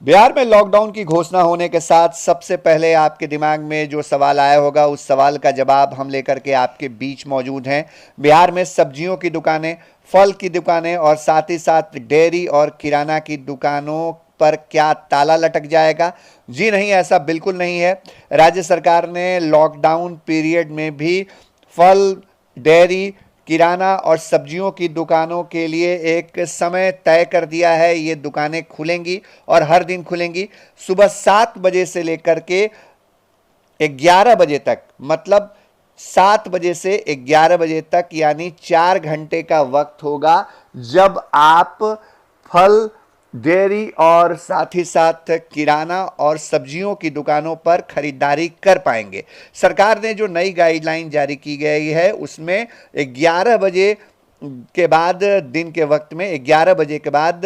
बिहार में लॉकडाउन की घोषणा होने के साथ सबसे पहले आपके दिमाग में जो सवाल आया होगा, उस सवाल का जवाब हम लेकर के आपके बीच मौजूद हैं। बिहार में सब्जियों की दुकानें, फल की दुकानें और साथ ही साथ डेयरी और किराना की दुकानों पर क्या ताला लटक जाएगा? जी नहीं, ऐसा बिल्कुल नहीं है। राज्य सरकार ने लॉकडाउन पीरियड में भी फल, डेयरी, किराना और सब्जियों की दुकानों के लिए एक समय तय कर दिया है। ये दुकानें खुलेंगी और हर दिन खुलेंगी। सुबह 7 बजे से लेकर के 11 बजे तक, मतलब 7 बजे से 11 बजे तक, यानी 4 घंटे का वक्त होगा जब आप फल, डेयरी और साथ ही साथ किराना और सब्जियों की दुकानों पर खरीदारी कर पाएंगे। सरकार ने जो नई गाइडलाइन जारी की गई है उसमें 11 बजे के बाद, दिन के वक्त में 11 बजे के बाद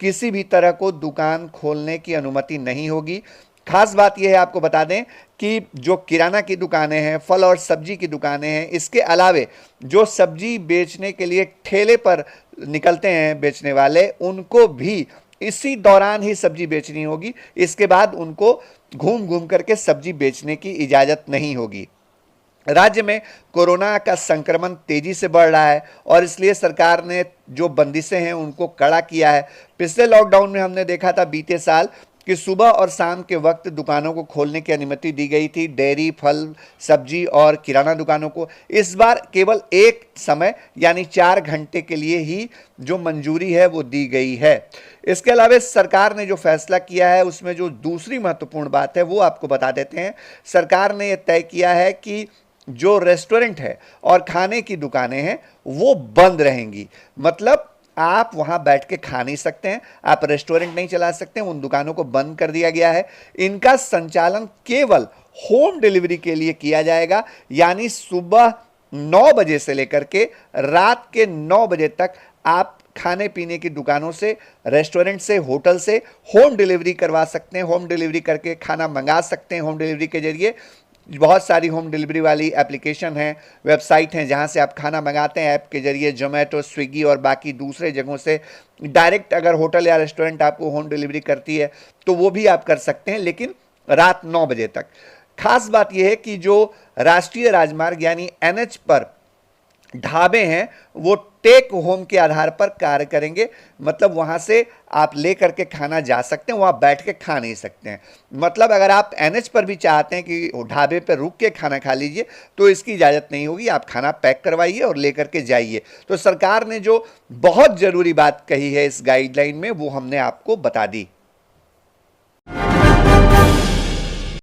किसी भी तरह को दुकान खोलने की अनुमति नहीं होगी। खास बात यह है, आपको बता दें कि जो किराना की दुकानें हैं, फल और सब्जी की दुकानें हैं, इसके अलावे जो सब्जी बेचने के लिए ठेले पर निकलते हैं बेचने वाले, उनको भी इसी दौरान ही सब्जी बेचनी होगी। इसके बाद उनको घूम घूम करके सब्जी बेचने की इजाजत नहीं होगी। राज्य में कोरोना का संक्रमण तेजी से बढ़ रहा है और इसलिए सरकार ने जो बंदिशें हैं उनको कड़ा किया है। पिछले लॉकडाउन में हमने देखा था बीते साल कि सुबह और शाम के वक्त दुकानों को खोलने की अनुमति दी गई थी, डेयरी, फल, सब्जी और किराना दुकानों को। इस बार केवल एक समय यानी 4 घंटे के लिए ही जो मंजूरी है वो दी गई है। इसके अलावा सरकार ने जो फैसला किया है उसमें जो दूसरी महत्वपूर्ण बात है वो आपको बता देते हैं। सरकार ने यह तय किया है कि जो रेस्टोरेंट है और खाने की दुकानें हैं वो बंद रहेंगी। मतलब आप वहां बैठ के खा नहीं सकते हैं, आप रेस्टोरेंट नहीं चला सकते हैं, उन दुकानों को बंद कर दिया गया है। इनका संचालन केवल होम डिलीवरी के लिए किया जाएगा, यानी सुबह 9 बजे से लेकर के रात के 9 बजे तक आप खाने पीने की दुकानों से, रेस्टोरेंट से, होटल से होम डिलीवरी करवा सकते हैं। होम डिलीवरी करके खाना मंगा सकते हैं। होम डिलीवरी के जरिए बहुत सारी होम डिलीवरी वाली एप्लीकेशन हैं, वेबसाइट हैं, जहां से आप खाना मंगाते हैं। ऐप के जरिए जोमेटो, स्विगी और बाकी दूसरे जगहों से डायरेक्ट अगर होटल या रेस्टोरेंट आपको होम डिलीवरी करती है तो वो भी आप कर सकते हैं, लेकिन रात 9 बजे तक। खास बात यह है कि जो राष्ट्रीय राजमार्ग यानी एनएच पर ढाबे हैं वो टेक होम के आधार पर कार्य करेंगे। मतलब वहां से आप ले करके खाना जा सकते हैं, वहां बैठ के खा नहीं सकते हैं। मतलब अगर आप एनएच पर भी चाहते हैं कि ढाबे पर रुक के खाना खा लीजिए तो इसकी इजाज़त नहीं होगी। आप खाना पैक करवाइए और ले करके जाइए। तो सरकार ने जो बहुत ज़रूरी बात कही है इस गाइडलाइन में वो हमने आपको बता दी।